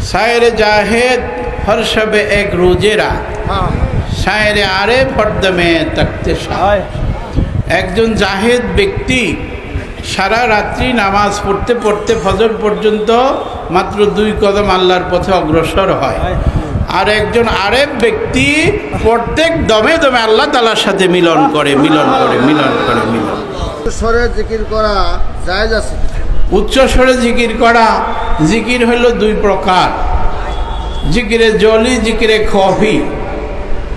शायर जाहिद हर शब एक रोजेरा शायर आरे फर्द में तख्ते একজন জাহেদ ব্যক্তি সারা রাত্রি নামাজ পড়তে পড়তে ফজর পর্যন্ত মাত্র 2 কদম আল্লাহর পথে অগ্রসর হয়। আর একজন আরেফ ব্যক্তি প্রত্যেক দমে দমে আল্লাহ তাআলার সাথে মিলন করে। স্বরে জিকির করা জায়েজ আছে? উচ্চ স্বরে জিকির করা, জিকির হলো 2 প্রকার, জিকিরে জলি, জিকিরে খফি।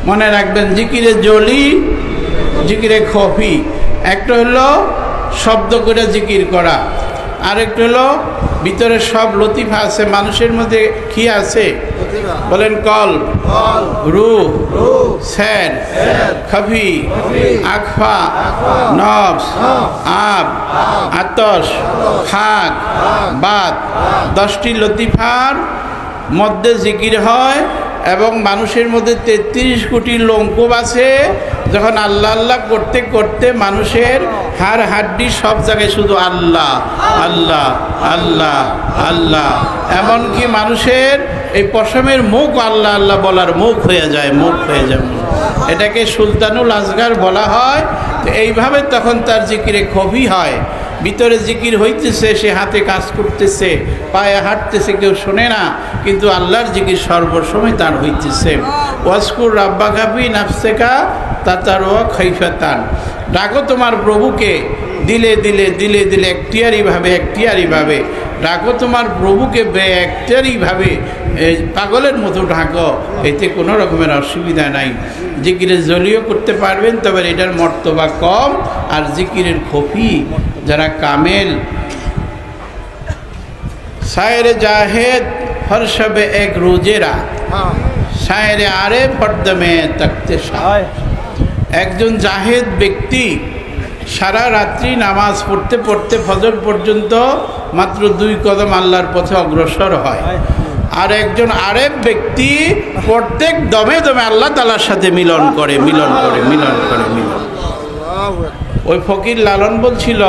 মনে রাখবেন, জিকিরে জলি, জিকিরে খফি। একটা হলো শব্দ করে জিকির করা, আরেকটা হলো ভিতরে সব লতিফা আছে। মানুষের মধ্যে কি আছে বলেন? কলব, রূহ, সের, খফি, আখফা, নফস, আব, আতশ, খাক, বাত, 10টি লতিফার মধ্যে জিকির হয়। এবং মানুষের মধ্যে 33 কোটি লোমকূপ আছে। যখন আল্লাহ আল্লাহ করতে করতে মানুষের হাড় হাড্ডি সব জায়গায় শুধু আল্লাহ আল্লাহ আল্লাহ আল্লাহ, এমনকি মানুষের এই পশমের মুখ আল্লাহ আল্লাহ বলার মুখ হয়ে যায়। এটাকে সুলতানুল আসগার বলা হয়। তো এইভাবে তখন তার জিকিরে খফি হয়। ভিতরে জিকির হইতেছে, সে হাতে কাজ করতেছে, পায়ে হাঁটতেছে, কেউ শোনে না, কিন্তু আল্লাহর জিকির সর্বসময় তার হইতেছে। ওয়াজকুর রাব্বাকা ফি নাফসিকা তাতারওয়া খাইফাতান, ডাকো তোমার প্রভুকে দিলে দিলে দিলে দিলে, একটিয়ারিভাবে ডাকো তোমার প্রভুকে একটিয়ারিভাবে, পাগলের মতো ডাকো, এতে কোনো রকমের অসুবিধা নাই। জিকিরের জলিও করতে পারবেন, তবে এটার মর্তবা কম। আর জিকিরের খফি যারা কামেল, শায়ের জাহেদ হর শবে এক রোজেরা শায়ের আরে ফর্দ মে তখতে একজন জাহেদ ব্যক্তি সারা রাত্রি নামাজ পড়তে পড়তে ফজর পর্যন্ত মাত্র 2 কদম আল্লাহর পথে অগ্রসর হয়। আর একজন আরেফ ব্যক্তি প্রত্যেক দমে দমে আল্লাহ তাআলার সাথে মিলন করে। ওই ফকির লালন বলছিল,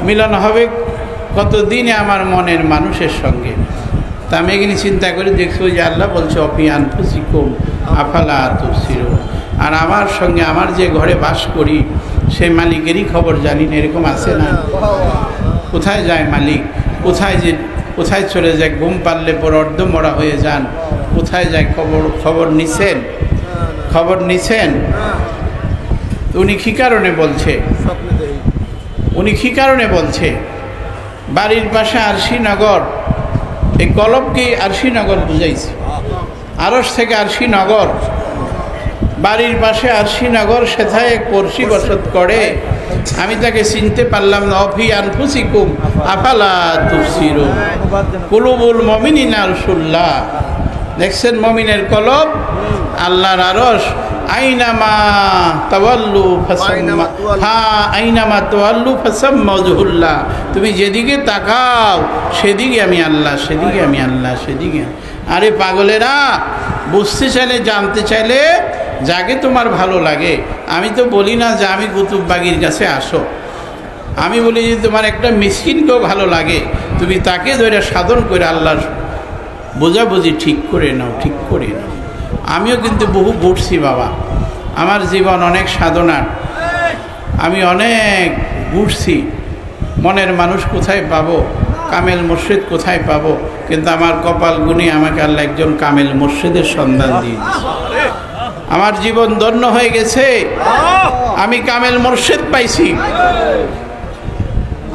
মিলন হবে কতদিনে আমার মনের মানুষের সঙ্গে। তা আমি এখানে চিন্তা করে দেখছি, যে আল্লাহ বলছে অফি আনফুসিকুম আফালা তুবসিরুন, আর আমার সঙ্গে আমার যে ঘরে বাস করি সেই মালিকেরই খবর জানি না। এরকম আছে না? কোথায় যায় মালিক, কোথায় চলে যায়, ঘুম পারলে পর অর্ধমরা হয়ে যান, কোথায় যায় খবর নিছেন? উনি কি কারণে বলছে? বাড়ির পাশে আরশিনগর, এই কলবকে আরশিনগর বুঝাইছে। আরশ থেকে আরশিনগর, বাড়ির পাশে আরশিনগর, সেথায় এক পড়শি বসত করে। আমি তাকে চিনতে পারলাম না। অফি আনফুসিকুম আফালা তুবসিরুন কুলুবুল মুমিনিনা আরশুল্লাহ। দেখছেন মুমিনের কলব আল্লাহর আরশ। আইনামা তাওয়াল্লু ফাসাম্মা ওয়াজহুল্লাহ, তুমি যেদিকে তাকাও সেদিকে আমি আল্লাহ, সেদিকে। আরে পাগলেরা, বুঝতে চাইলে, জানতে চাইলে যাকে তোমার ভালো লাগে। আমি তো বলি না যে আমি কুতুববাগীর কাছে আসো, আমি বলি যে তোমার একটা মিসকিনকেও ভালো লাগে, তুমি তাকে ধরে সাধন করে আল্লাহর বোঝাবুঝি ঠিক করে নাও। আমিও কিন্তু বহু ঘুরছি বাবা, আমার জীবন অনেক সাধনার, আমি অনেক ঘুরছি। মনের মানুষ কোথায় পাবো, কামেল মুর্শিদ কোথায় পাবো, কিন্তু আমার কপাল গুণে আমাকে আল্লাহ একজন কামেল মুর্শিদের সন্ধান দিয়ে দিয়েছে। আমার জীবন ধন্য হয়ে গেছে, আমি কামেল মুর্শিদ পাইছি।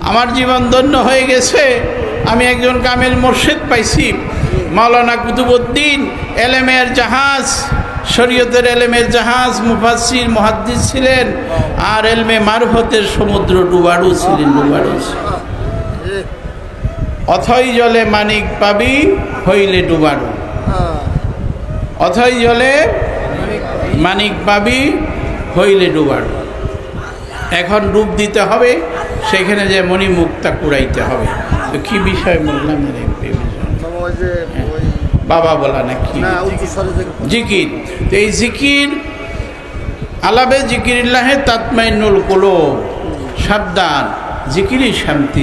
আমার জীবন ধন্য হয়ে গেছে, আমি একজন কামেল মুর্শিদ পাইছি। মাওলানা কুতুবউদ্দিন এলেমের জাহাজ, শরীয়তের এলেমের জাহাজ, মুফাসসির মুহাদ্দিস ছিলেন, আর এলমে মারফতের সমুদ্র ডুবাড়ু ছিলেন। অথই জলে মানিক পাবি হইলে ডুবাড়ু, অথই জলে মানিক পাবি হইলে ডুবাড়ু। এখন ডুব দিতে হবে, সেখানে যে মণিমুক্তা কুড়াইতে হবে। তো কি বিষয় বললাম বাবা বলা নাকি? জিকির। তো এই জিকির আলাবে জিকিরিল্লাহে তাতমাইন্নুল কুলুব, সাবধান, জিকিরই শান্তি।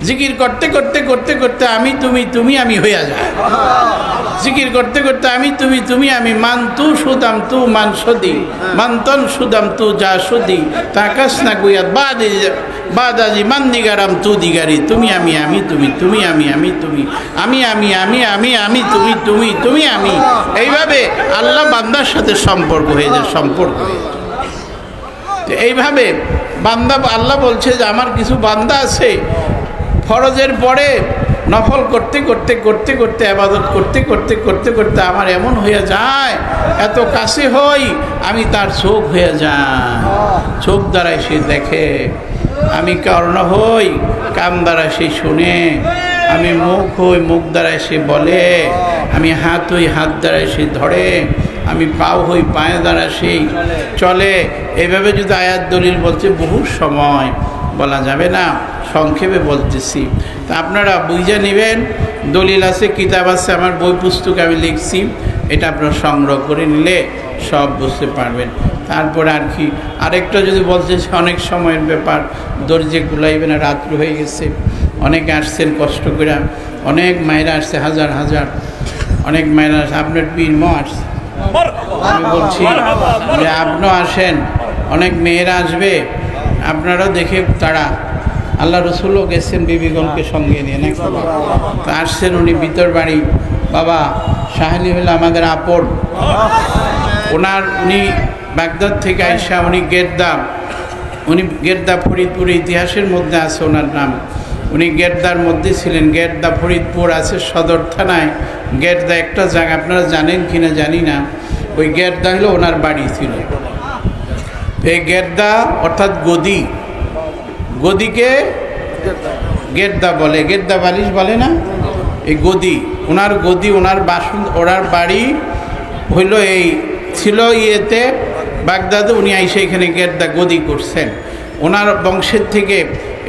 জিকির করতে করতে করতে করতে আমি তুমি তুমি আমি হইয়া যায়। জিকির করতে করতে আমি তুমি তুমি আমি, মান তু সুদাম তু মান সদি, মান্তন সুদাম তু যা সদি, তাকাস না গুয়াত বাদাজি মান দিগারাম তু দিগারি, তুমি আমি আমি তুমি তুমি আমি আমি তুমি আমি আমি আমি আমি আমি তুমি তুমি তুমি আমি। এইভাবে আল্লাহ বান্দার সাথে সম্পর্ক হয়ে যায়, সম্পর্ক হয়ে যায়। এইভাবে বান্দা, আল্লাহ বলছে যে আমার কিছু বান্দা আছে ফরজের পরে নফল করতে করতে করতে করতে ইবাদত করতে করতে করতে করতে আমার এমন হয়ে যায়, এত কাছে হই আমি তার চোখ হয়ে যায়, চোখ দ্বারাই সে দেখে, আমি কর্ণ হই কান দ্বারা সে শুনে, আমি মুখ হই মুখ দ্বারাই সে বলে, আমি হাত হই হাত দ্বারাই সে ধরে, আমি পাও হই পায়ে দ্বারা সেই চলে। এইভাবে যদি আয়াত দলিল বলছে বহু সময় বলা যাবে না, সংক্ষেপে বলতেছি। তা আপনারা বুঝে নেবেন, দলিল আছে, কিতাব আছে, আমার বই পুস্তক আমি লিখছি, এটা আপনারা সংগ্রহ করে নিলে সব বুঝতে পারবেন। তারপরে আর কি আরেকটা যদি বলতেছি, অনেক সময়ের ব্যাপার, দরজে গুলাইবে না, রাত্র হয়ে গেছে, অনেকে আসছেন কষ্ট করে, অনেক মায়েরা আসছে, হাজার হাজার অনেক মায়েরা আসছে, আপনার পীর মা আসছে, আমি বলছি যে আপনিও আসেন, অনেক মেয়েরা আসবে, আপনারাও দেখে তারা, আল্লাহ রসুলও গেছেন বিবিগণকে সঙ্গে নিয়ে, তো আসছেন উনি ভিতর বাড়ি, বাবা শাহালি হলো আমাদের আপন, উনি বাগদাদ থেকে আইসা, উনি গেরদা ফরিদপুর ইতিহাসের মধ্যে আছে ওনার নাম, উনি গেরদার মধ্যে ছিলেন, গেরদা ফরিদপুর আছে সদর থানায়, গেরদা একটা জায়গা, আপনারা জানেন কিনা জানি না, ওই গেরদা হলো ওনার বাড়ি ছিল। এই গেরদা অর্থাৎ গদি, গদিকে গেরদা বলে, গেরদা বালিশ বলে না, এই গদি, ওনার গদি, ওনার বাসন, ওনার বাড়ি হইল এই ছিল ইয়েতে বাগদাদে, উনি আইসে এখানে গেরদা গদি করছেন। ওনার বংশের থেকে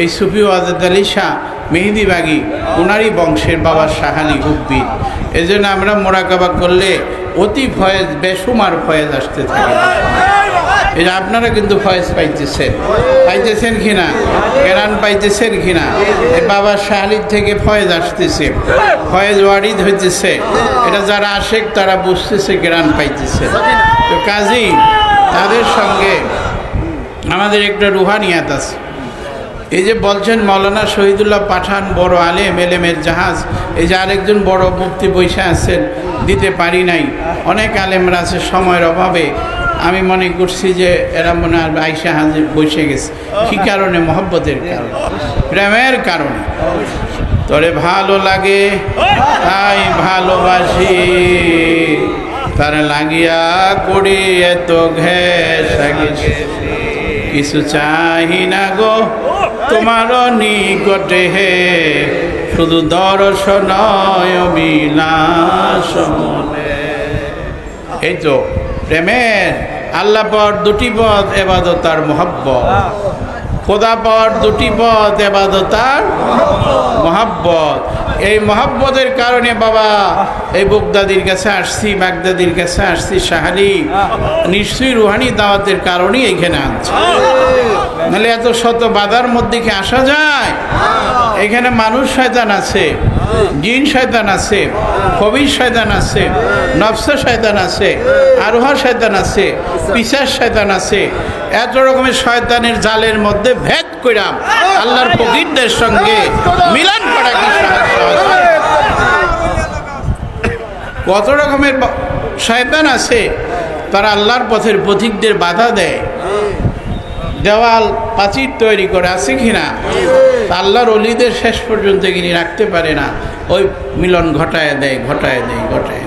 এই সুফি ওয়াজেদ আলী শাহ মেহেদিবাগী, ওনারই বংশের বাবা শাহালি হুব্বি। এই জন্য আমরা মোরাকাবা করলে অতি ফয়েজ, বেসুমার ফয়েজ আসতে থাকে। এটা আপনারা কিন্তু ফয়েজ পাইতেছেন কিনা, কেরান পাইতেছেন কিনা, এই বাবা শাহালির থেকে ফয়েজ আসতেছে, ফয়েজ ওয়ারিদ হইতেছে, এটা যারা আশেক তারা বুঝতেছে, কেরান পাইতেছে। তো কাজী তাদের সঙ্গে আমাদের একটা রুহানিয়াত আছে। এই যে বলছেন মৌলানা শহীদুল্লাহ পাঠান বড় আলেম, এলেমের জাহাজ, এই যে আরেকজন বড় মুফতি বৈশা আছেন, দিতে পারি নাই, অনেক আলেমরা আছে, সময়ের অভাবে আমি মনে করছি যে এরা মনে হয় আইসা হাজির বসে গেছে। কী কারণে? মহব্বতের কারণে, প্রেমের কারণে। তোরে ভালো লাগে তাই ভালোবাসি, তার লাগিয়া করি এত ঘেঁষা গেছি, কিছু চাহি না গো তোমার নিকটে হে, শুধু দর্শন বিলাস মনে। এই তো প্রেমের আল্লাহ পাওয়ার দুটি পথ, এবাদত আর মহব্বত। খোদা পাওয়ার দুটি পথ, এবাদত আর মহব্বত। এই মহব্বতের কারণে বাবা এই বগদাদির কাছে আসছি, বাগদাদির কাছে আসছি, শাহালি নিশ্চয়ই রুহানি দাওয়াতের কারণেই এখানে আনছি, নাহলে এত শত বাধার মধ্যে কি আসা যায়? এখানে মানুষ শয়তান আছে, জিন শয়তান আছে, কবির শয়তান আছে, নফস শয়তান আছে, আরোহা শয়তান আছে, পিশাচ শয়তান আছে। এত রকমের শয়তানের জালের মধ্যে ভেদ কইরাম আল্লাহর ফকিরদের সঙ্গে মিলন করা কি কত রকমের শয়তান আছে, তারা আল্লাহর পথের পথিকদের বাধা দেয়, দেওয়াল প্রাচীর তৈরি করে, আছে কিনা? আল্লাহর ওলিদের শেষ পর্যন্ত তিনি রাখতে পারে না, ওই মিলন ঘটায় দেয়, ঘটায় দেয়, ঘটায়।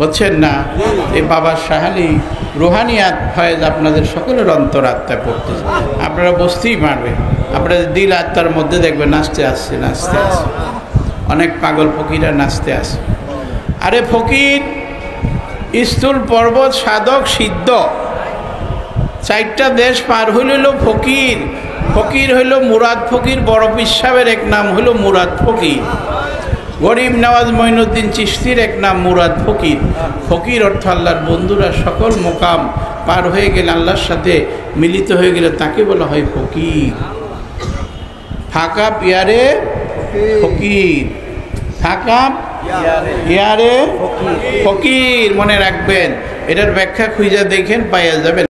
বলছেন না এই বাবা শাহালি রুহানিয়াত ফয়েজ আপনাদের সকলের অন্তরাত্মায় পড়তেছে, আপনারা বুঝতেই পারবেন। আপনাদের দিল আত্মার মধ্যে দেখবেন নাচতে আসছে, নাচতে আসছে, অনেক পাগল ফকিরা নাচতে আসে। আরে ফকির স্থূল পর্বত সাধক সিদ্ধ, চারটা দেশ পার হইল ফকির। ফকির হইল মুরাদ ফকির, বড় পীর সাহেবের এক নাম হইল মুরাদ ফকির, গরিব নওয়াজ মঈনুদ্দিন চিশতির এক নাম মুরাদ ফকির। ফকির অর্থ আল্লাহর বন্ধুরা সকল মোকাম পার হয়ে গেলে, আল্লাহর সাথে মিলিত হয়ে গেলে তাকে বলা হয় ফকির। ফাঁকা পিয়ারে ফকির, ফাঁকা ইয়ারে ফকির, মনে রাখবেন। এটার ব্যাখ্যা খুঁজে দেখেন, পাইয়া যাবেন।